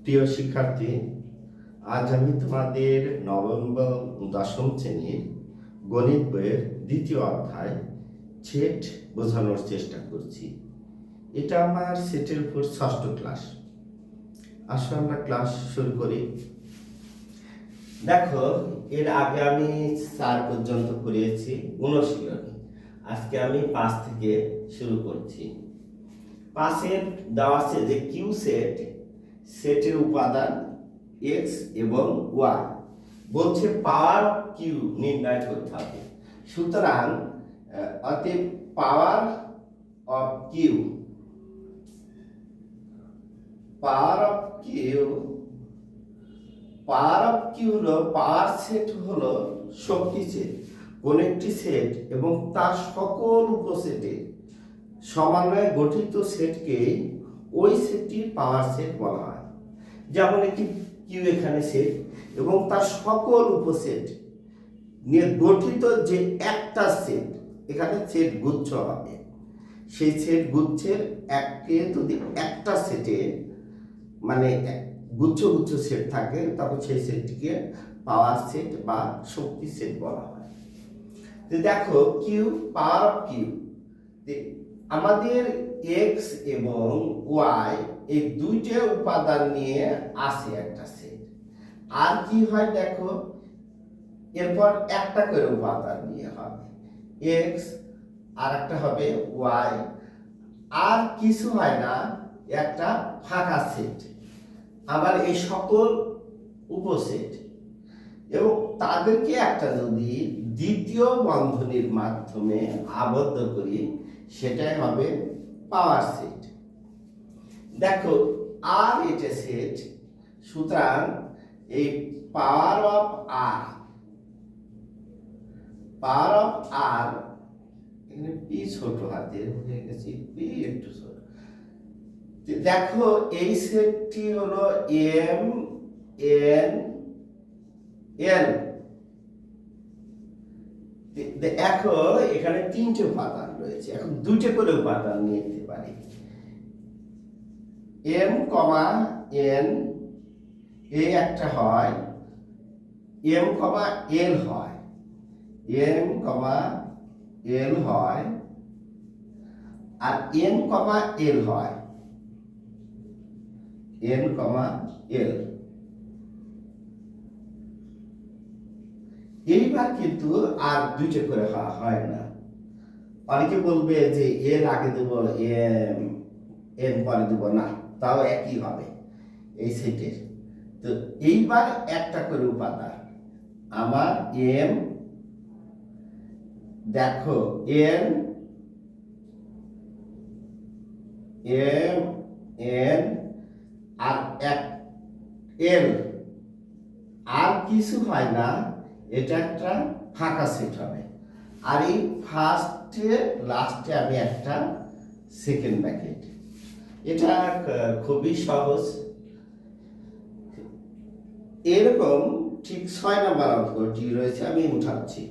প্রিয় শিক্ষার্থী, আজ আমি তোমাদের নবম ও দশম শ্রেণীর গণিত বইয়ের দ্বিতীয় অধ্যায় সেট বোঝানোর চেষ্টা করছি। এটা আমার সেটের উপর ষষ্ঠ ক্লাস। আসলে আমরা ক্লাস শুরু করি। দেখো, এর আগে আমি 4 পর্যন্ত করিয়েছি অনুশীলনী। আজকে আমি 5 থেকে শুরু করছি। 5-এর দেওয়া আছে যে কিউ সেটের উপাদান এক্স এবং ওয়াই, বলছে পাওয়ার কিউ নির্ণয় করতে হবে। সুতরাং অতএব পাওয়ার অফ কিউ হলো পাওয়ার সেট হলো শক্তি সেট, কোন একটি সেট এবং তার সকল উপসেটে সমন্বয়ে গঠিত সেটকে ওই সেটটির পাওয়ার সেট বলা হয়। যেমন একটি কিউ এখানে সেট এবং তার সকল উপসেট নিয়ে গঠিত যে একটা সেট, এখানে সেট গুচ্ছ হবে। সেই সেট গুচ্ছের যদি একটা সেটে মানে গুচ্ছ গুচ্ছ সেট থাকে, তখন সেই সেটটিকে পাওয়ার সেট বা শক্তি সেট বলা হয়। দেখো, কিউ পাওয়ার অফ কিউ, আমাদের এক্স এবং ওয়াই এই দুইটা উপাদান নিয়ে আসে একটা সেট। আর কি হয় দেখো, এরপর একটা করে উপাদান নিয়ে হবে এক্স, আর একটা হবে ওয়াই, আর কিছু হয় না, একটা ফাঁকা সেট। আবার এই সকল উপসেট এবং তাদেরকে একটা যদি দ্বিতীয় বন্ধনীর মাধ্যমে আবদ্ধ করি, সেটাই হবে পাওয়ার সেট। দেখো, আর এটা সেট, সুতরাং এই পাওয়ার অফ আর এখানে পি ছোট হাতের হয়ে গেছে, পি একটু ছোট। দেখো, এই সেটটি হলো এম এন এল। দেখো, এখানে 3টে উপাদান রয়েছে, এখন 2টে করে উপাদান নিয়ে নিতে পারি। এম কমা এন এই একটা হয়, এম কমা এল হয়, এম কমা এল হয়, আর এন কমা এল হয়, এন কমা এল। এইবার কিন্তু আর 2টে করে হয় না। অনেকে বলবে যে এর আগে দেবো এম, এন পরে দেবো না, তাও একই হবে এই সেটের। তো এইবার একটা করে উপাদান, আমার এম, দেখো এন এম এন আর এক এল, আর কিছু হয় না, এটা একটা ফাঁকা সেট হবে। আর এই ফার্স্টে লাস্টে আমি একটা সেকেন্ড ব্র্যাকেট। এটা খুবই সহজ। এরকম ঠিক 6 নম্বর অঙ্কটি রয়েছে, আমি উঠাচ্ছি।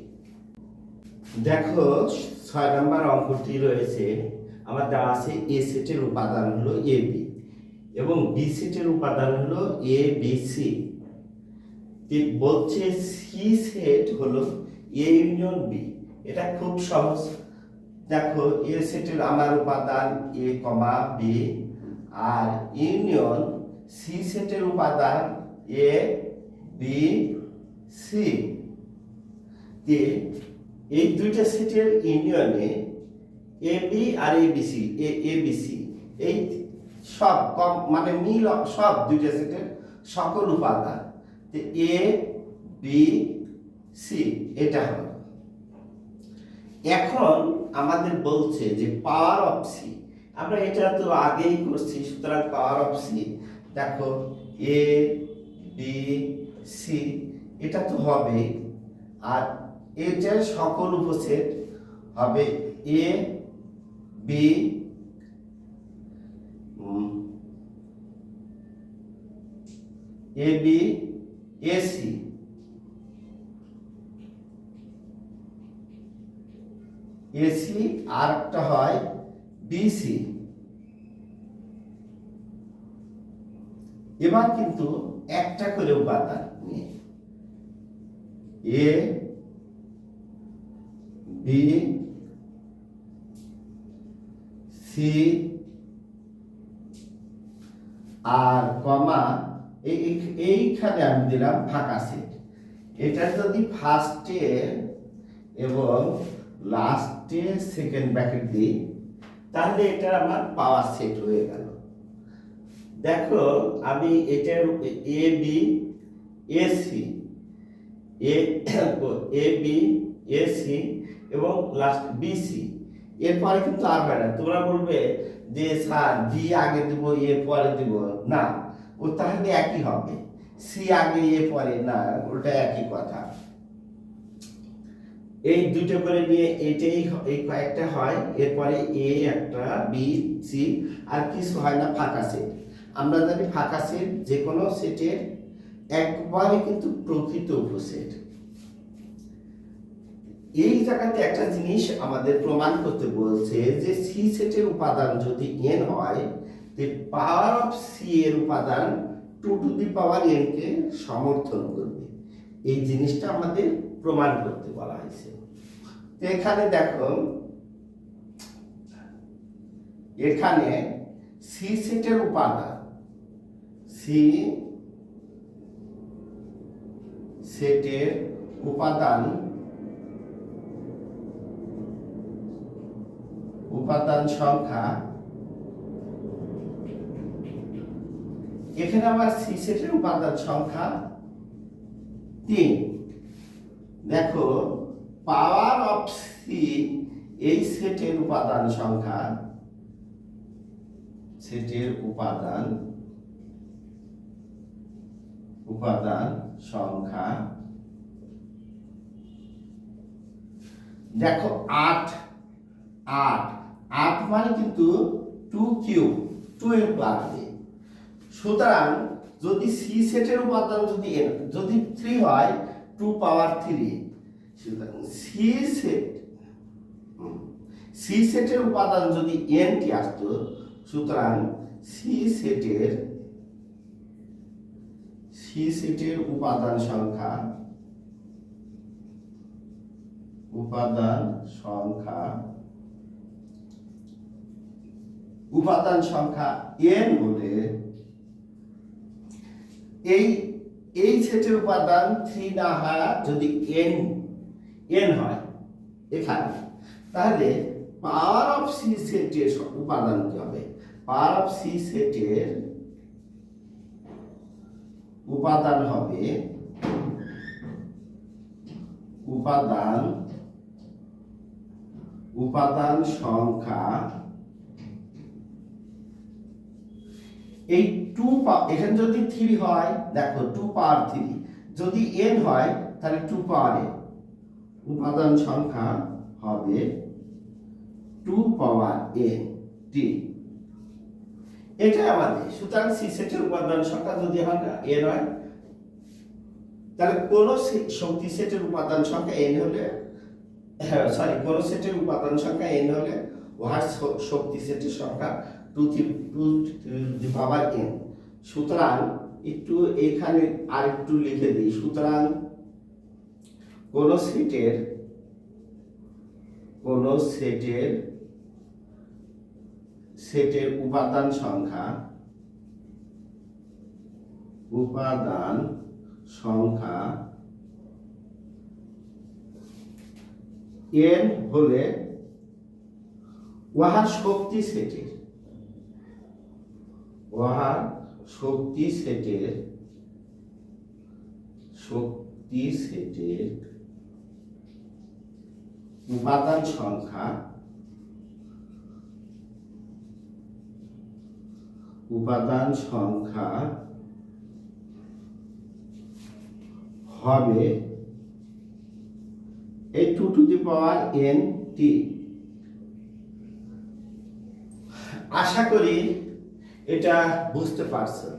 দেখো, 6 নম্বর অঙ্কটি রয়েছে, আমার দেওয়া আছে এ সেটের উপাদান হলো এ বি এবং বি সেটের উপাদান হলো এ বি সি। বলছে সি সেট হলো এ ইউনিয়ন বি। এটা খুব সহজ। দেখো, এ সেটের আমার উপাদান এ কমা বি, আর ইউনিয়ন সি সেটের উপাদান এ বি সি। এই দুইটা সেটের ইউনিয়নে A B R A B C এই সব মানে মিল সব দুইটা সেটের সকল উপাদান এ বি সি, এটা হলো। এখন আমাদের বলছে যে পাওয়ার অফ সি, আমরা এটা তো আগেই করছি, সুতরাং পাওয়ার অফ সি, দেখো এ বি সি এটা তো হবে, আর এটার সকল উপসেট হবে এ বি এসি, এসি আর একটা হয় বিসি। এবার কিন্তু একটা করে উপাদান নিয়ে এ বি সি আর কমা এইখানে আমি দিলাম ফাঁকা সেট। এটা যদি ফার্স্টে এবং লাস্টে সেকেন্ড ব্র্যাকেট দিই তাহলে এটা আমার পাওয়ার সেট হয়ে গেল। দেখো আমি এটার A B A C A B A C এবং লাস্ট বি সি, এরপরে কিন্তু আর হয় না। তোমরা বলবে যে স্যার বি আগে দিব এ পরে দিব, না, ও তাহলে একই হবে, সি আগে এ পরে, না, ওটা একই কথা। এই দুটো করে নিয়ে এটাই এই কয়েকটা হয়, এরপরে এ একটা বি সি, আর কিছু হয় না, ফাঁকা সেট। আমরা জানি ফাঁকা সেট যে কোনো সেটের একবারে কিন্তু প্রকৃত উপসেট। এই জায়গাতে একটা জিনিস আমাদের প্রমাণ করতে বলছে যে সি সেটের উপাদান যদি n হয়, তে পাওয়ার অফ সি এর উপাদান 2 টু দি পাওয়ার n কে সমর্থন করবে। এই জিনিসটা আমাদের প্রমাণ করতে বলা হয়েছে। তো এখানে দেখো, এখানে সি সেটের উপাদান, সি সেটের উপাদান সংখ্যা, এখানে আমার সি সেটের উপাদান সংখ্যা 3। দেখো পাওয়ার অফ সি এই সেটের উপাদান সংখ্যা, সেটের উপাদান সংখ্যা দেখো 8 মানে কিন্তু 2 কিউব, 2 এর পাওয়ারে। সুতরাং যদি সি সেটের উপাদান যদি 3 হয়, 2 পাওয়ার 3, সুতরাং সি সেটের উপাদান যদি n টি আসতো, সুতরাং সি সেটের উপাদান সংখ্যা n হলে এই সেটের উপাদান 3 না হয়, যদি n হয় এখানে, তাহলে পাওয়ার অফ সি সেটের উপাদান কি হবে? পাওয়ার অফ সি সেটের উপাদান হবে উপাদান সংখ্যা, এই 2 এখানে যদি 3 হয়, দেখো 2 পাওয়ার 3, যদি n হয় তাহলে 2 পাওয়ার n, উপাদান সংখ্যা হবে 2 পাওয়ার n টি। এটাই আমাদের। সুতরাং সি সেটের উপাদান সংখ্যা যদি n হয়, তাহলে কোন শক্তি সেটের উপাদান সংখ্যা n হলে, কোন সেটের উপাদান সংখ্যা n হলে উহার শক্তি সেটের সংখ্যা 2 টু দি পাওয়ার n। সুতরাং একটু এখানে আরেকটু লিখে দিই। সুতরাং কোন সেটের উপাদান সংখ্যা n হলে উহার শক্তি সেটের উপাদান সংখ্যা হবে এই 2 টু দি পাওয়ার n টি। আশা করি এটা বুঝতে পারছো।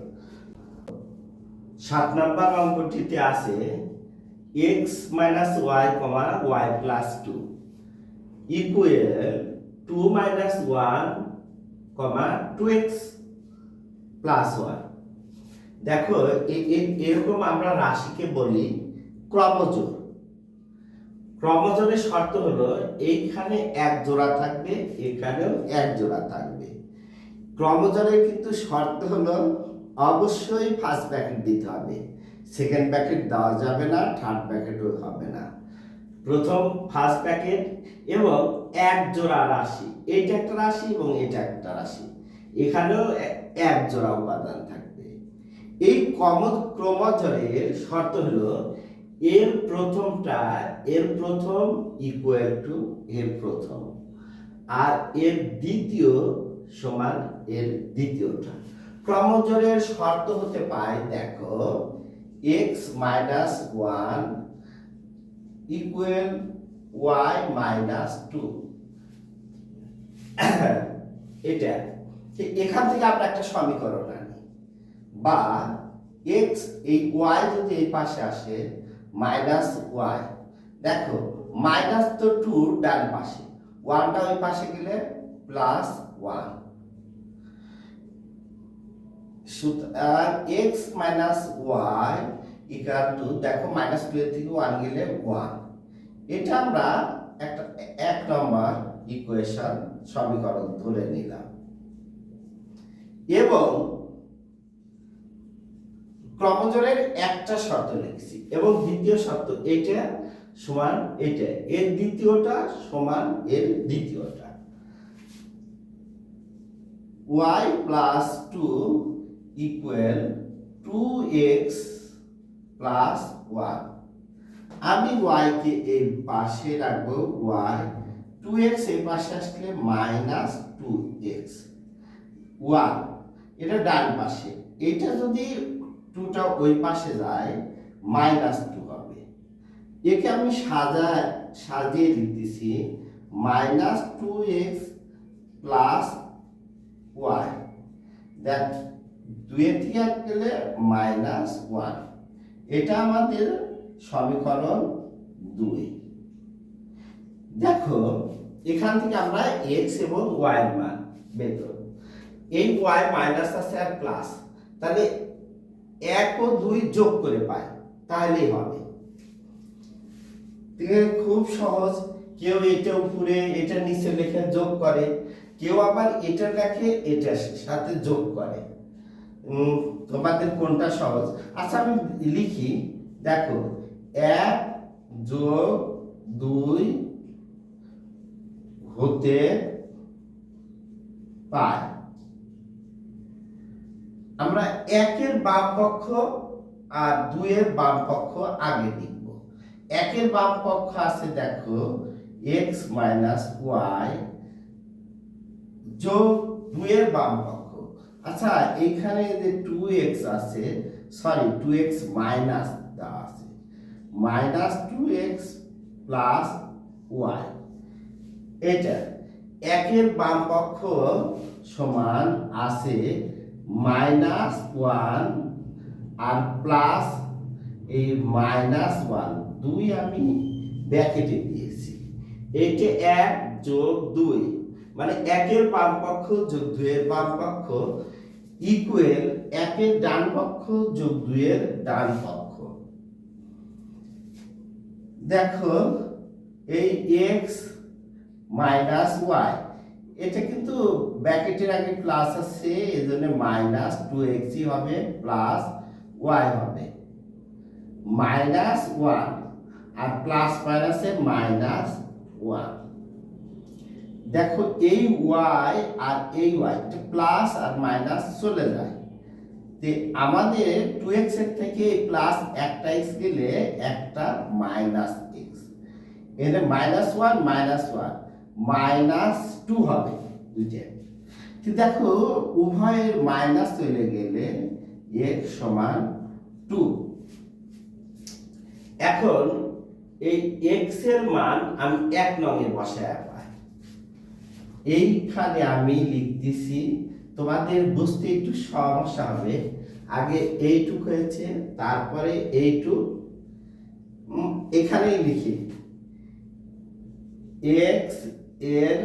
7 নম্বর অঙ্কটিতে আছে x - y, y + 2 equal 2 - 1, 2x + 1। দেখো এরকম আমরা রাশিকে বলি ক্রমজোড়। ক্রমজোড়ের শর্ত হলো এইখানে এক জোড়া থাকবে, এখানেও এক জোড়া থাকবে। ক্রমজোড়ের কিন্তু শর্ত হলো অবশ্যই ফার্স্ট ব্র্যাকেট দিতে হবে, সেকেন্ড ব্র্যাকেট দেওয়া যাবে না, থার্ড ব্র্যাকেটও হবে না। প্রথম ফার্স্ট ব্র্যাকেট এবং এক জোড়া রাশি, এইটা একটা রাশি এবং এটা একটা রাশি, এখানেও এক জোড়া উপাদান থাকবে। এই ক্রমজোড়ের শর্ত হলো এর প্রথমটা, এর প্রথম ইকুয়াল টু এর প্রথম, আর এর দ্বিতীয় সমান এর দ্বিতীয়টা। ক্রমজোড়ের শর্ত হতে পায়, দেখো x minus 1 equal y minus 2, এটা এখান থেকে আমরা একটা সমীকরণ আনি, বা x এই y যদি এই পাশে আসে মাইনাস y, দেখো মাইনাস তো 2 ডান পাশে, 1টা ওই পাশে গেলে প্লাস 1, সুতরাং x minus y equal to, দেখো মাইনাস 2 এর থেকে 1 গেলে 1। এটা আমরা একটা এক নম্বর ইকুয়েশন সমীকরণ ধরে নিলাম, এবং ক্রমজোড়ের একটা শর্ত লিখছি এবং দ্বিতীয় শর্ত এটা সমান এটা, এর দ্বিতীয়টা সমান এর দ্বিতীয়টা। y plus 2 equal 2x plus 1। আমি y কে এই পাশে রাখবো, y 2x এই পাশে আসলে মাইনাস 2x, 1 এটা ডান পাশে, এটা যদি 2টা ওই পাশে যায় মাইনাস 2 হবে। একে আমি সাজিয়ে লিখতেছি মাইনাস 2x প্লাস y, দেখ 2 এর থেকে গেলে মাইনাস 1, এটা আমাদের সমীকরণ 2। দেখো এখান থেকে আমরা x এবং y এর মান বের করব। এই y মাইনাস আছে আর প্লাস, তাহলে 1 ও 2 যোগ করে পাই, তাহলেই হবে। খুব সহজ, কেউ এটা উপরে এটা নিচে লিখে যোগ করে, কেউ আবার এটা লেখে এটা সাথে যোগ করে, তোমাদের কোনটা সহজ? আচ্ছা আমি লিখি, দেখো 1 যোগ 2 হতে পায়। আমরা 1 এর বাম পক্ষ আর 2 এর বাম পক্ষ আগে লিখব। 1 এর বাম পক্ষ আছে দেখো x মাইনাস y যোগ 2 এর বাম পক্ষ। আচ্ছা এইখানে যে 2x আছে, সরি 2x মাইনাস দেওয়া আছে, মাইনাস 2x প্লাস y, এটা 1 এর বাম পক্ষ সমান আছে মাইনাস 1 আর প্লাস এই মাইনাস 1, 2 আমি ব্র্যাকেটে দিয়েছি, এইটা 1 যোগ 2 মানে 1 এর বাম পক্ষ যোগ 2 এর বাম পক্ষ ইকুয়াল 1 এর ডান পক্ষ যোগ 2 এর ডান পক্ষ। দেখো এই x মাইনাস y, এটা কিন্তু ব্র্যাকেটের আগে প্লাস আছে, এজন্য মাইনাস 2x হবে প্লাস y হবে, মাইনাস 1 আর প্লাস মাইনাসে মাইনাস 1। দেখো এই y আর এই y প্লাস আর মাইনাস চলে যায়, তে আমাদের 2x এর থেকে প্লাস একটা x গেলে একটা মাইনাস x, এর মাইনাস 1 মাইনাস 1 মাইনাস 2 হবে দুইটা। তো দেখো উভয়ের মাইনাস চলে গেলে x সমান 2। এখন এই x এর মান আমি 1 নং এ বসায় পাই, এইখানে আমি লিখতেছি, তোমাদের বুঝতে একটু সমস্যা হবে, আগে এইটুক হয়েছে তারপরে এইটুক, এখানেই লিখি x এর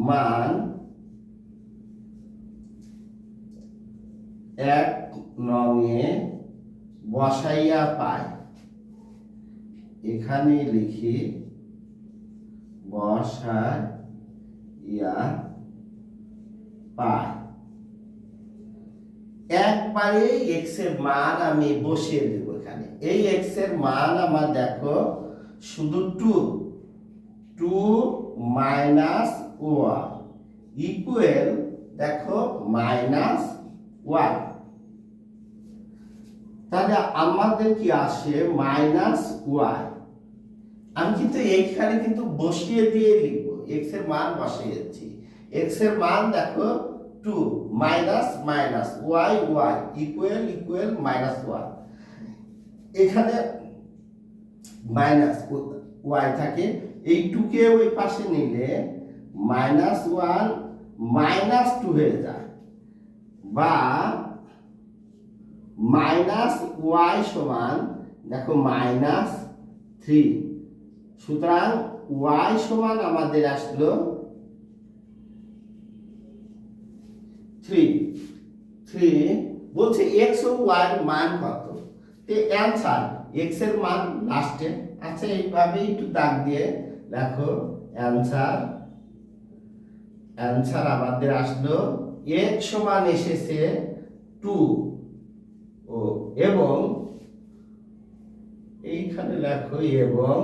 মান 1 বসাইয়া পাই, এখানে লিখি বসাইয়া পাই। একবারে x এর মান আমি বসিয়ে দেব এখানে। এই x এর মান আমার দেখো শুধু 2 মাইনাস 1 ইকুয়াল দেখো -1। তাহলে আমাদের কি আসে -y। আমি কিন্তু এইখানে কিন্তু বসিয়ে দিয়ে লিখবো, x এর মান বসিয়েছি। x এর মান দেখো 2 মাইনাস মাইনাস y ইকুয়াল -1। এখানে মাইনাস y থাকে, এই 2 কে ওই পাশে নিলে -1 -2 হয়ে যায়, বা -y সমান দেখো -3। সুতরাং y সমান আমাদের আসলো 3। বলছে x ও y এর মান কত, তো অ্যানসার x এর মান লাস্টে। আচ্ছা এইভাবে একটু দাগ দিয়ে দেখো অ্যানসার আমাদের আসলো x সমান এসেছে 2 এবং এইখানে লেখো এবং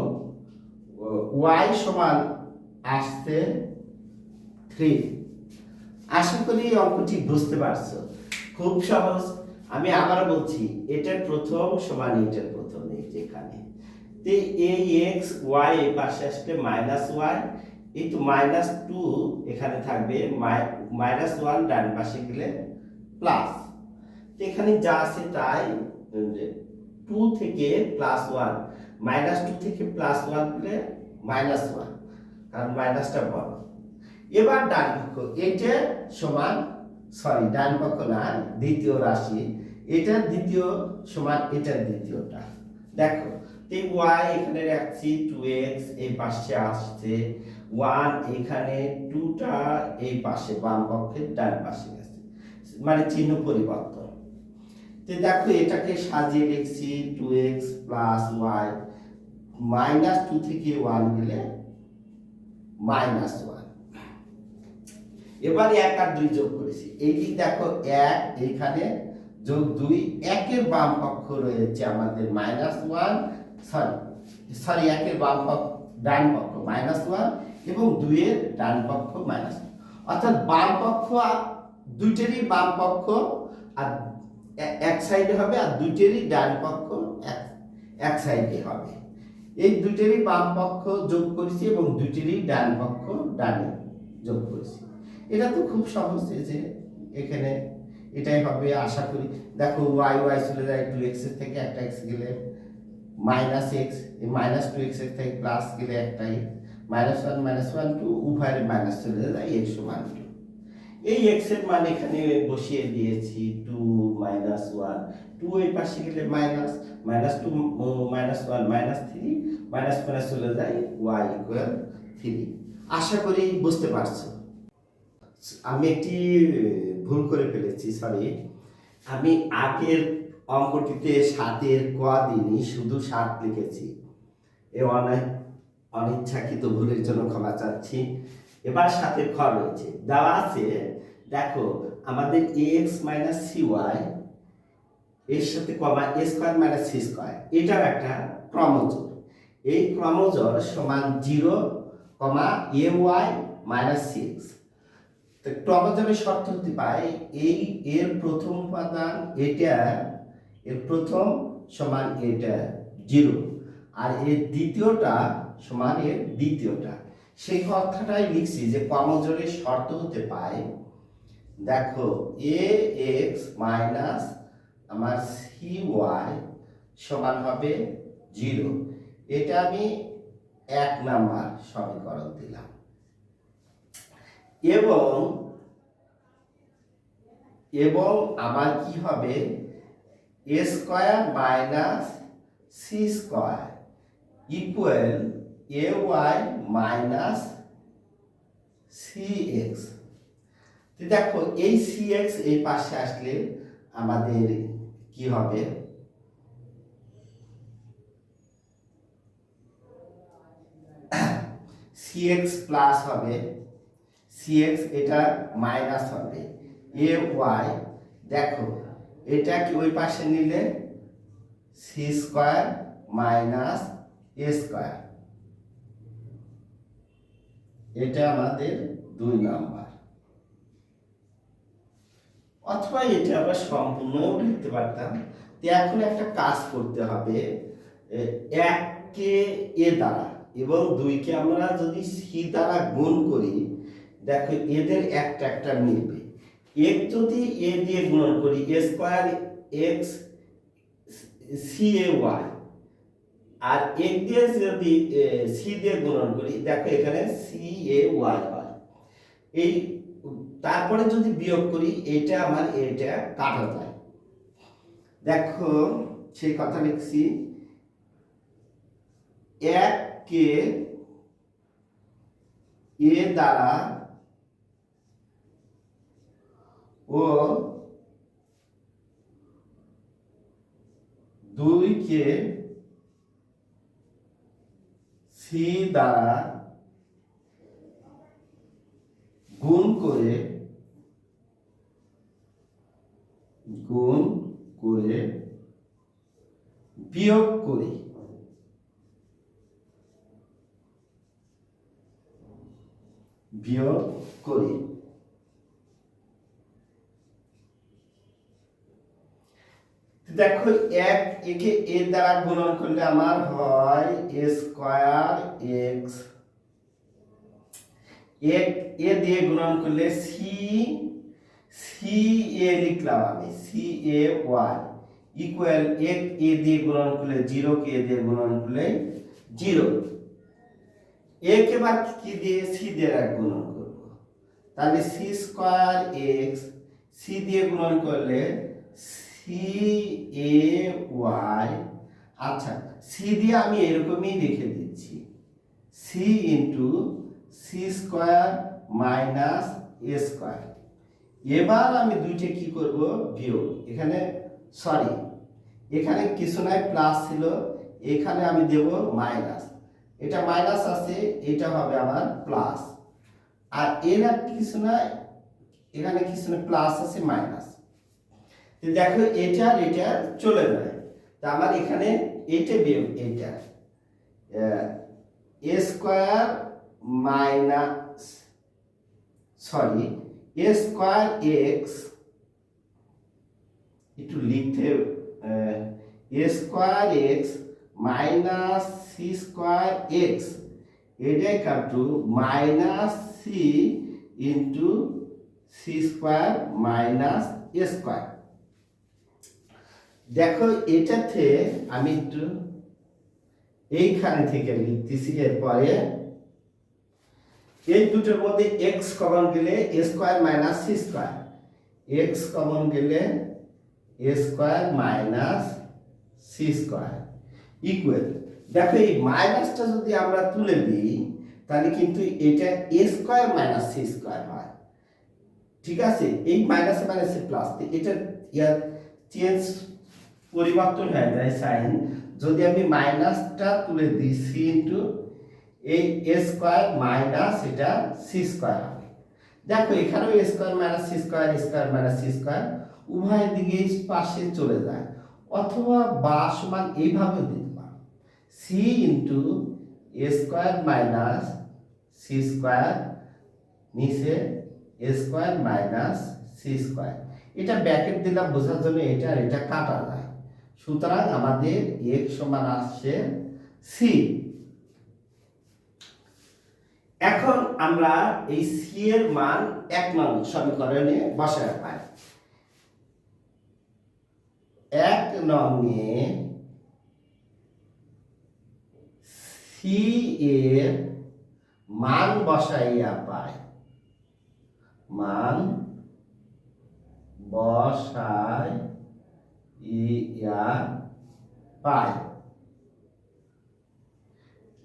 y সমান আসছে 3। আশা করি অঙ্কটি বুঝতে পারছো, খুব সহজ। আমি আবার বলছি, এটার প্রথম সমান এটার প্রথম, এই যেখানে এই x y এই পাশে আসলে -y, এই তো -2 এখানে থাকবে, -1 ডান পাশে গেলে প্লাস। এখানে যা আছে তাই, 2 থেকে +1, -2 থেকে +1 গেলে -1, কারণ মাইনাসটা বড়। এবার ডান পক্ষ, এটা সমান ডান পক্ষ না, দ্বিতীয় রাশি, এটা দ্বিতীয় সমান এটার দ্বিতীয়টা। দেখো এই y এখানে রাখছি 2x, এই পাশে আসছে 1, এখানে 2টা এই পাশে বাম পক্ষের ডান পাশে গেছে, মানে চিহ্ন পরিবর্তন। তো দেখো এটাকে সাজিয়ে লিখছি 2x y, -2 থেকে 1 গেলে -1। এবার 1 আর 2 যোগ করেছি, এই দিক দেখো 1 এইখানে যোগ 2, 1 এর বাম পক্ষ রয়েছে আমাদের -1, সরি 1 এর বাম পক্ষ ডান পক্ষ -1 এবং 2 এর ডান পক্ষ -1, অর্থাৎ বাম পক্ষ আর দুইটারই বাম পক্ষ আর এক সাইডে হবে, আর দুইটারই ডান পক্ষ এক সাইডে হবে। এই দুইটারই বাম পক্ষ যোগ করেছি এবং দুইটারই ডান পক্ষ ডানে যোগ করেছি। এটা তো খুব সহজ, যে এখানে এটাই হবে আশা করি। দেখো y চলে যায় 2x এর থেকে একটা x গেলে -x, এই -2x এর থেকে প্লাস গেলে একটাই -1 2, উভয়ের মাইনাস চলে যায়, x সমান 2। এই x এর মান এখানে বসিয়ে দিয়েছি 2 -1, 2 এই পাশে গেলে -2 -1 -3, মাইনাস চলে যায়, y 3। আশা করি বুঝতে পারছো। আমি একটি ভুল করে ফেলেছি, সরি। আমি আগের অঙ্কটিতে 7 ক দিনই শুধু 7 লিখেছি, এই অনিচ্ছাকৃত ভুলের জন্য ক্ষমা চাচ্ছি। এবার 7 খ রয়েছে, দেওয়া আছে দেখো আমাদের ax - cy এর সাথে কমা a² - c², এটাও একটা ক্রমজোড়। এই ক্রমজোড় সমান 0, ay - cx। তো ক্রমজোড়ের শর্ত হতে পারে এই এর প্রথম উপাদান এটা, এর প্রথম সমান এটা 0, আর এর দ্বিতীয়টা সমান এর দ্বিতীয়টা। সেই কথাটাই লিখছি যে ক্রমজোড়ের শর্ত হতে পারে, দেখো ax মাইনাস আমার cy সমান হবে 0। এটা আমি 1 নাম্বার সমীকরণ দিলাম। এবং আমার কি হবে a² - c² equal ay - cx। তো দেখো এই cx এই পাশে আসলে আমাদের কি হবে, cx প্লাস হবে, cx এটা মাইনাস হবে, ay দেখো এটা কি ওই পাশে নিলে c square minus a square, এটা আমাদের 2 নাম্বার। অথবা এটা আমরা সম্পূর্ণ লিখতে পারতাম। তো এখন একটা কাজ করতে হবে, 1 কে a দ্বারা এবং 2 কে আমরা যদি c দ্বারা গুণ করি, দেখো এদের একটা একটা মিলবে। এক যদি a দিয়ে গুণন করি a স্কয়ার x cay, আর এক দিয়ে যদি c দিয়ে গুণন করি, দেখো এখানে cay হয়। এই তারপরে যদি বিয়োগ করি এটা আমার এটা কাটা যায়। দেখো সেই কথা লিখছি, 1 কে a দ্বারা ও 2 কে c দ্বারা গুণ করে বিয়োগ করি, দেখো 1 একে a দ্বারা গুণন করলে আমার হয় a স্কয়ার x, এক a দিয়ে গুণন করলে c a লিখলাম আমি c a y equal 1 a দিয়ে গুণন করলে 0 কে a দিয়ে গুণন করলে 0, a কে বাদ কি দিয়ে c দিয়ে গুণন করব, তাহলে c স্কয়ার x c দিয়ে গুণন করলে c a y, আচ্ছা c দিয়ে আমি এরকমই লিখে দিচ্ছি c into c square minus a square. এবার আমি দুইটা কি করব, বিয়োগ, এখানে সরি এখানে কিছু নাই প্লাস ছিল, এখানে আমি দেব মাইনাস, এটা মাইনাস আছে এটা হবে আমার প্লাস, আর এর কিছু নাই এখানে কিছু না প্লাস আছে মাইনাস। দেখো এটা আর এটা চলে যায়, তা আমার এখানে এটা বিয়োগ এটা a square minus sorry a square x, একটু লিখতে a square x minus c square x, এটা equal to minus c into c square minus a square. দেখো এটাতে আমি একটু এইখানে থেকে লিখতেছি, এরপরে এই দুটোর মধ্যে x কমন গেলে a square minus c square, x common গেলে a square minus c square equal, দেখো এই মাইনাসটা যদি আমরা তুলে দিই তাহলে কিন্তু এটা a square minus c square হয়, ঠিক আছে, এই মাইনাসে মাইনাসে প্লাস, এটা চেঞ্জ পরিবর্তন হয়ে যায় সাইন, যদি আমি মাইনাসটা তুলে দিই c ইনটু এই a স্কয়ার মাইনাস এটা c স্কয়ার হবে। দেখো এখানেও a square minus c square, a square minus c square উভয় দিকে পাশে চলে যায়, অথবা বা সমান এইভাবে দিতে পারো c into a square minus c square, নিচে a square minus c square, এটা ব্র্যাকেট দিলাম বোঝার জন্য, এটা আর এটা কাটা যায়, সুতরাং আমাদের x সমান আসছে c। এখন আমরা এই c এর মান 1 নং সমীকরণে বসাতে পারি। 1 নংয়ে c এর মান বসাইয়া পাই, মান বসাইয়া পাই।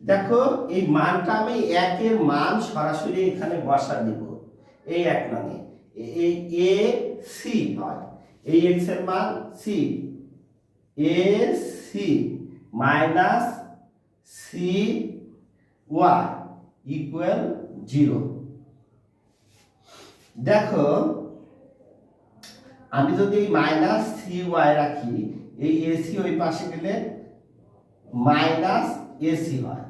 দেখো এই মানটা আমি 1 এর মান সরাসরি এখানে বসা দিব, এই 1 নংয়ে এই a c হয়, এই x এর মান c, ac minus cy equal 0। দেখো আমি যদি মাইনাস cy রাখি, এই ac ওই পাশে গেলে মাইনাস ac হয়,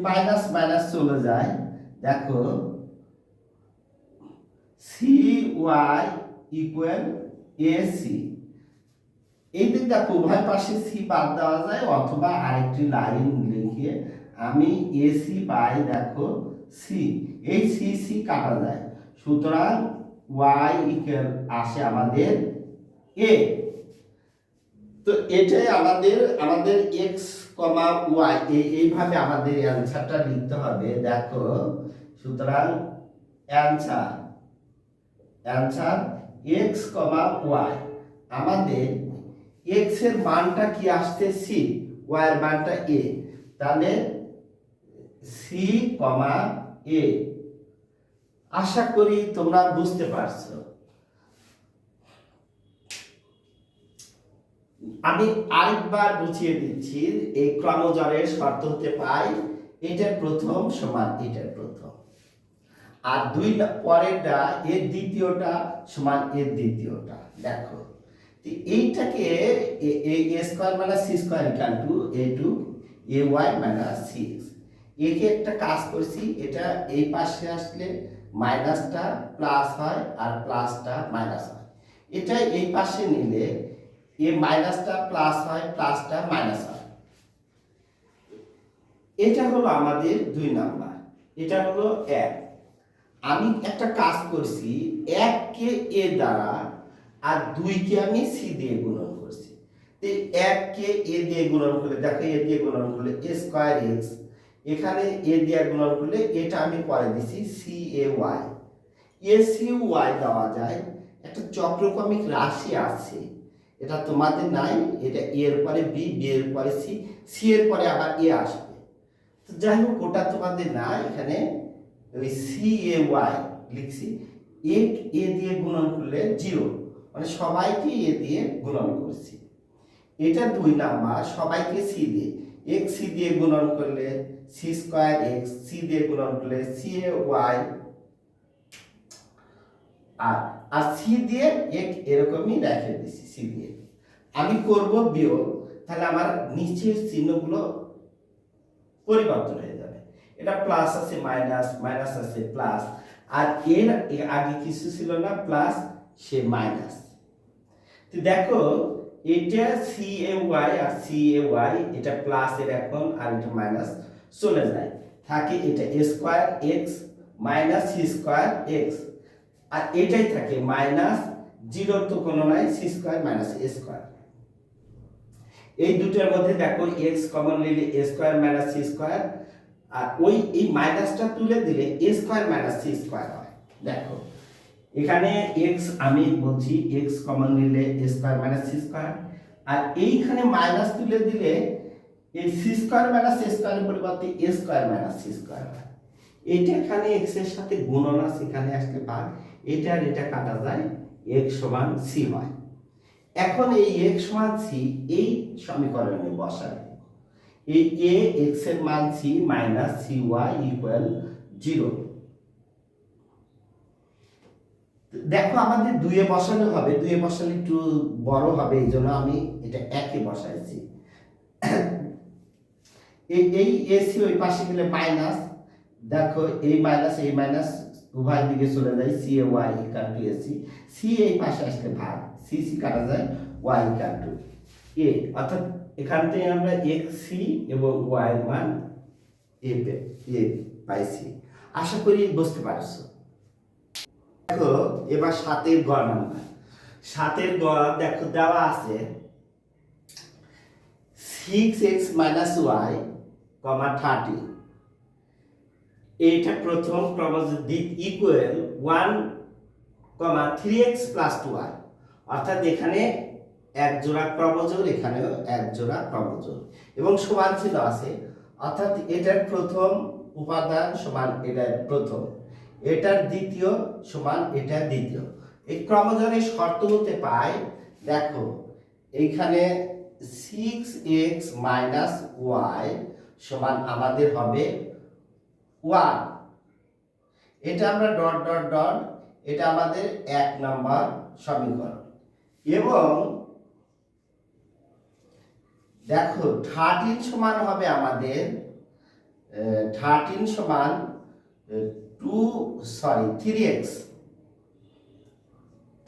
মাইনাস মাইনাস চলে যায়। দেখো cy ইকুয়াল ac, এই দিক দেখো উভয় পাশে c বাদ দেওয়া যায়, অথবা আরেকটি লাইন লিখে আমি ac পাই। দেখো c, এই c c কাটা যায়, সুতরাং y ইকুয়াল আসে আমাদের a। তো এটাই আমাদের x, y এইভাবে আমাদের অ্যানসারটা লিখতে হবে। দেখো সুতরাং অ্যানসার x, y, আমাদের x এর মানটা কি আসছে c, y এর মানটা a, তাহলে c, a। আশা করি তোমরা বুঝতে পারছো। আমি আরেকবার বুঝিয়ে দিচ্ছি। এই ক্রমজোরের শর্ত হতে পাই এটার প্রথম সমান এটার প্রথম, আর পরেরটা এর দ্বিতীয়টা সমান এর দ্বিতীয়টা। দেখো এইটাকে a square minus c square equal to ay minus cx, একে একটা কাজ করছি, এটা এই পাশে আসলে মাইনাসটা প্লাস হয় আর প্লাসটা মাইনাস হয়, এটা এই পাশে নিলে এ মাইনাসটা প্লাস হয়, প্লাসটা মাইনাস হয়। এটা হলো আমাদের 2 নাম্বার, এটা হলো 1। আমি একটা কাজ করছি, 1 কে a দ্বারা আর 2 কে আমি c দিয়ে গুণন করছি। তো 1 কে a দিয়ে গুণন করলে, দেখো a দিয়ে গুণন করলে a স্কয়ার x, এখানে a দিয়ে গুণন করলে এটা আমি পরে দিছি cay, acy দেওয়া যায়। একটা চক্রক্রমিক রাশি আছে, এটা তোমাদের নাই, এটা a এর পরে b, b এর পরে c, c এর পরে আবার a আসবে। তো যাই হোক ওটা তোমাদের না, এখানে ওই cay লিখছি। a দিয়ে গুণন করলে 0, মানে সবাইকে a দিয়ে গুণন করছি। এটা 2 নাম্বার, সবাইকে c দিয়ে, x c দিয়ে গুণন করলে c স্কয়ার x, c দিয়ে গুণন করলে cay, আর c দিয়ে এরকমই রেখে দিছি। c দিয়ে আমি করব বিয়োগ, তাহলে আমার নিচের চিহ্নগুলো পরিবর্তন হয়ে যাবে। এটা প্লাস আছে মাইনাস, মাইনাস আছে প্লাস, আর এর আগে কিছু ছিল না প্লাস, সে মাইনাস। তো দেখো এটা cay আর cay, এটা প্লাস এর এখন, আর এটা মাইনাস চলে যায়, থাকে এটা a square x minus c square x, আর এটাই থাকে মাইনাস, 0 তো কোনো নাই, c square minus a square. এই দুটোর মধ্যে দেখো x কমন নিলে a square minus c square, আর এই মাইনাসটা তুলে দিলে a square minus c square হয়। দেখো এখানে x আমি বলছি x কমন নিলে a square minus c square, আর এইখানে মাইনাস তুলে দিলে এই c স্কয়ার মাইনাস a স্কয়ারের পরিবর্তে a square minus c square হয়। এটা এখানে x এর সাথে গুণন আছে, এখানে আসলে ভাগ, এটা আর এটা কাটা যায়, x সমান c হয়। এখন এই x সমান c এই সমীকরণে বসাবে, এই a x এর মান c মাইনাস cy ইকুয়াল 0। দেখো আমাদের 2 এ বসানো হবে, 2 এ বসালে একটু বড় হবে, এই জন্য আমি এটা 1 এ বসাইছি। এই ac ওই পাশে গেলে মাইনাস, দেখো এই মাইনাস উভয় দিকে চলে যায়, cay equal to ac, c এই পাশে আসলে ভাগ, c কাটা যায়, y ইকুয়াল টু a, অর্থাৎ এখান থেকে আমরা xc এবং y এর মান a পাইছি। আশা করি বুঝতে পারছো। দেখো এবার 7 এর গ নাম্বার, 7 এর গ দেখো দেওয়া আছে 6x মাইনাস y, 30, এইটা প্রথম ক্রমজোর ইকুয়াল 1, 3x প্লাস 2y, অর্থাৎ এখানে এক জোড়া ক্রমজোর, এখানেও এক জোড়া ক্রমজোর, এবং সমান চিহ্ন আছে, অর্থাৎ এটার প্রথম উপাদান সমান এটার প্রথম, এটার দ্বিতীয় সমান এটার দ্বিতীয়। এই ক্রমজোরের শর্ত হতে পায় দেখো এইখানে 6x মাইনাস ওয়াই সমান আমাদের হবে 1। এটা আমরা ডট ডট ডট, এটা আমাদের 1 নম্বর সমীকরণ। এবং দেখো 13 সমান হবে আমাদের 13 সমান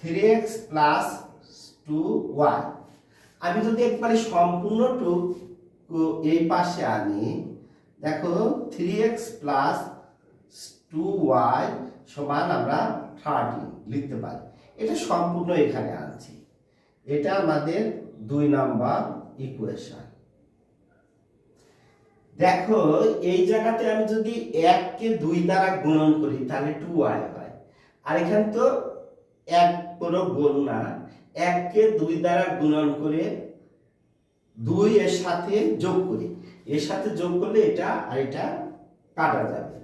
3x প্লাস 2y। আমি যদি একবারে সম্পূর্ণ টুকু এই পাশে আনি, দেখো 3x প্লাস 2y সমান আমরা 13 লিখতে পারি। এটা সম্পূর্ণ এখানে আনছি। এটা আমাদের 2 নম্বর ইকুয়েশন। দেখো এই জায়গাতে আমি যদি 1 কে 2 দ্বারা গুণন করি তাহলে 2y হয়। আর এখানে তো 1 কোনো গুণ না, 1 কে 2 দ্বারা গুণন করে 2 এর সাথে যোগ করি, এর সাথে যোগ করলে এটা আর এটা কাটা যাবে।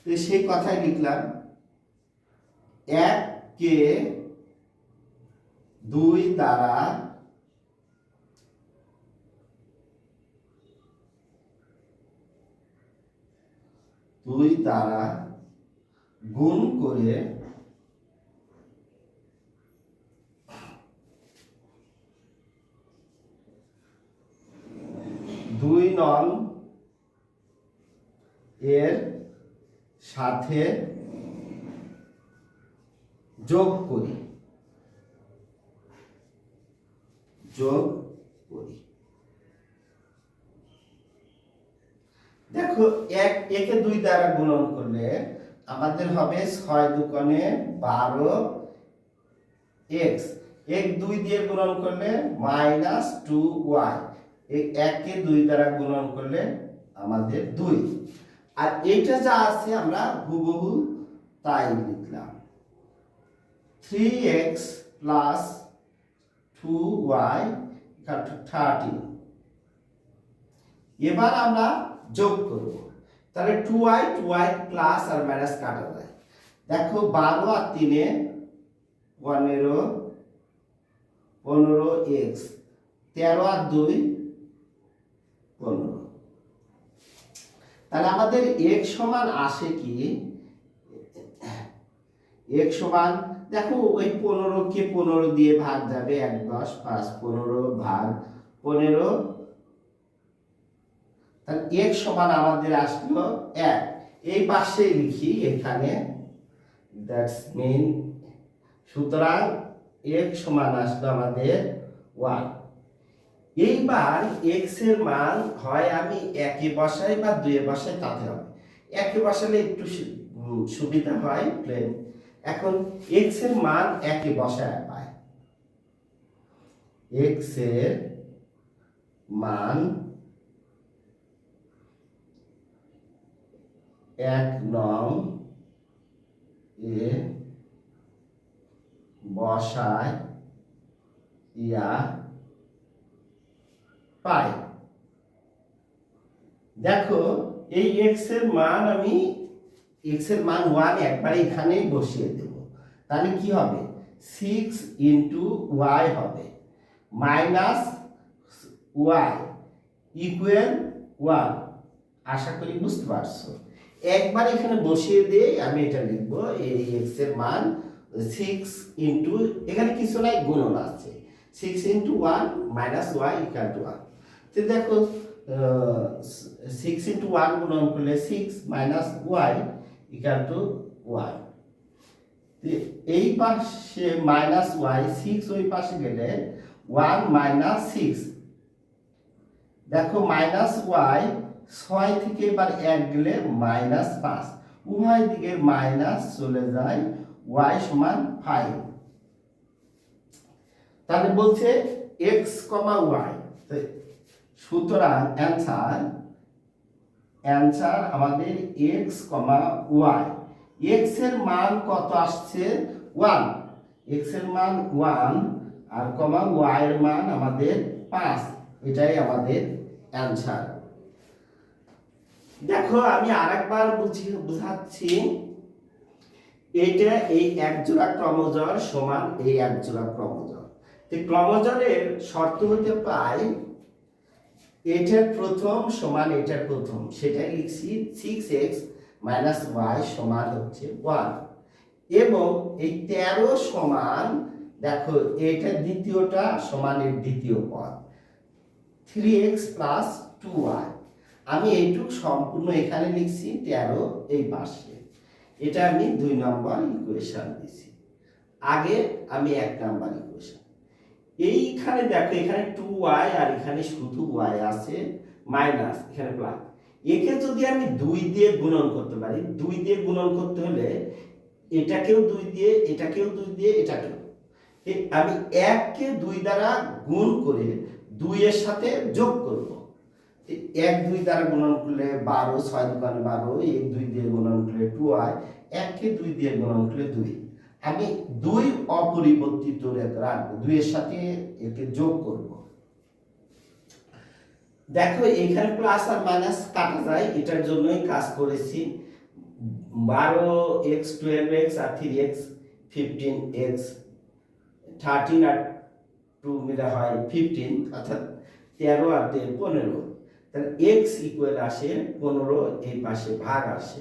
তো সেই কথাই লিখলাম 1 কে 2 দ্বারা গুণ করে 2 নং এর সাথে যোগ করি। দেখো 1 একে 2 দ্বারা গুণন করলে আমাদের হবে 6 দুগুণে 12x। 1 2 দিয়ে গুণন করলে মাইনাস 2y। 1 কে 2 দ্বারা গুণন করলে আমাদের 2। আর এইটা যা আছে আমরা হুবহু তাই লিখলাম 3x প্লাস 2y = 13। এবার আমরা যোগ করব, তাহলে 2y প্লাস আর মাইনাস কাটা যায়। দেখো 12 আর 3 এ 15, 15x, 13 আর 2 15। তাহলে আমাদের x সমান আসে কি, x সমান দেখো ওই 15 কে 15 দিয়ে ভাগ যাবে, 1 10 5 15 ভাগ 15। তাহলে x সমান আমাদের আসলো 1। এই পাশে লিখি এখানে, দ্যাটস মিন সুতরাং x সমান আসলো আমাদের 1। এইবার x এর মান হয় আমি 1 এ বসাই বা 2 এ বসাই, তাতে হবে। 1 এ বসালে একটু সুবিধা হয় প্লেন। এখন x এর মান 1 এ বসায় পাই, x এর মান 1 নং এ বসায় পাই। দেখো এই x এর মান আমি x এর মান 1 একবারে এখানেই বসিয়ে দেব। তাহলে কি হবে 6 y হবে মাইনাস y ইকুয়াল 1। আশা করি বুঝতে পারছো। একবার এখানে বসিয়ে দিয়ে আমি এটা লিখব, এই x এর মান 6 এখানে কিছু নাই, গুণন আছে, 6 × 1 মাইনাস y = 1। তো দেখো 6 × 1 গুণন করলে 6 মাইনাস y = 1। এই পাশে মাইনাস y, 6 ওই পাশে গেলে 1 মাইনাস 6। দেখো মাইনাস y 6 থেকে এবার 1 গেলে মাইনাস 5, উভয় দিকের মাইনাস চলে যায়, y সমান 5। তাহলে বলছে x, y। সুতরাং অ্যান্সার আমাদের x, y। x এর মান কত আসছে 1, x এর মান 1 আর y এর মান আমাদের 5। এটাই আমাদের অ্যান্সার। দেখো আমি আরেকবার বুঝাচ্ছি। এটা এই এক জোড়া ক্রমজোড় সমান এই এক জোড়া ক্রমজোড়। তো ক্রমজোরের শর্ত হতে পাই এটার প্রথম সমান এটার প্রথম, সেটা লিখছি 6x মাইনাস ওয়াই সমান হচ্ছে 1, এবং এই 13 সমান দেখো এটা দ্বিতীয়টা সমান এর দ্বিতীয় পদ 3x প্লাস 2y। আমি এইটুকু সম্পূর্ণ এখানে লিখছি 13 এই পাশে, এটা আমি 2 নম্বর ইকুয়েশন দিছি, আগে আমি 1 নম্বর ইকুয়েশন। এইখানে দেখো এখানে 2y আর এখানে শুধু y আছে মাইনাস এখানে প্লাস, একে যদি আমি 2 দিয়ে গুণন করতে পারি, 2 দিয়ে গুণন করতে হলে এটাকেও 2 দিয়ে, এটাকেও 2 দিয়ে, এটাকেও, আমি 1 কে 2 দ্বারা গুণ করে 2 এর সাথে যোগ করব। 1 2 দ্বারা গুণন করলে 12, 6 দুগুণে 12, 1 2 দিয়ে গুণন করলে 2y, 1 কে 2 দিয়ে গুণন করলে 2। আমি 2 অপরিবর্তিত রাখবো, 2 এর সাথে একে যোগ করব। দেখো এখানে প্লাস আর মাইনাস কাটা যায়, এটার জন্যই কাজ করেছি। 12x 12x আর 3x 15x, 13 আর 2 মিলে হয় 15, অর্থাৎ 13 আর 2 15। তাহলে x ইকুয়াল আসে 15, এই পাশে ভাগ আসে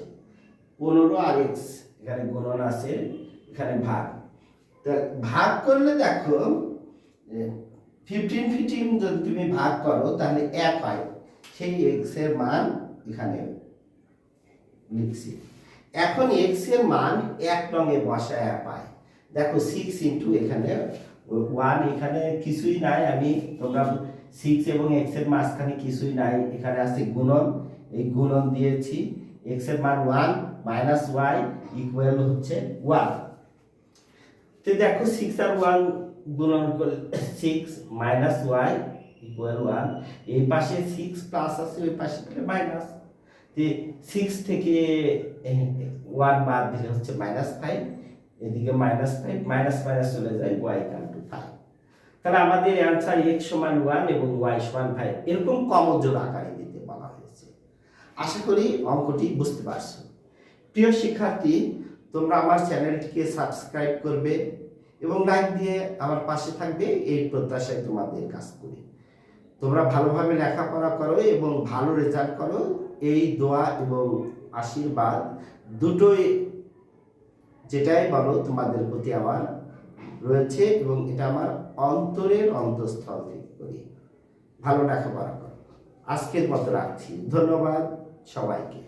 15 আর x, এখানে গুণন আছে এখানে ভাগ। তা ভাগ করলে দেখো 15 15 যদি তুমি ভাগ করো তাহলে 1 হয়, সেই x এর মান এখানে লিখছি। এখন x এর মান 1 রঙে বসায় পাই। দেখো 6 ইনটু এখানে 1, এখানে কিছুই নাই, আমি তোমরা 6 এবং x এর মাঝখানে কিছুই নাই, এখানে আছে গুণন, এই গুণন দিয়েছি। x এর মান 1 মাইনাস y ইকুয়াল হচ্ছে 1। তো দেখো 6 আর 1 গুণন করলে 6 মাইনাস y ইকুয়াল 1, এই পাশে 6 প্লাস আছে, ওই পাশে মাইনাস। তো 6 থেকে 1 বাদ দিলে হচ্ছে -5, এদিকে -5, মাইনাস মাইনাস চলে যায়, y ইকুয়াল টু 5। তাহলে আমাদের অ্যানসার x সমান 1 এবং y সমান 5 এরকম কমজোর আকারে দিতে বলা হয়েছে। আশা করি অঙ্কটি বুঝতে পারছো। প্রিয় শিক্ষার্থী, তোমরা আমার চ্যানেলটিকে সাবস্ক্রাইব করবে এবং লাইক দিয়ে আমার পাশে থাকবে, এই প্রত্যাশায় তোমাদের কাজ করি। তোমরা ভালোভাবে লেখাপড়া করো এবং ভালো রেজাল্ট করো, এই দোয়া এবং আশীর্বাদ দুটোই যেটাই বলো তোমাদের প্রতি আমার রয়েছে, এবং এটা আমার অন্তরের অন্তঃস্থল থেকে করি। ভালো লেখাপড়া করো। আজকের মতো রাখছি, ধন্যবাদ সবাইকে।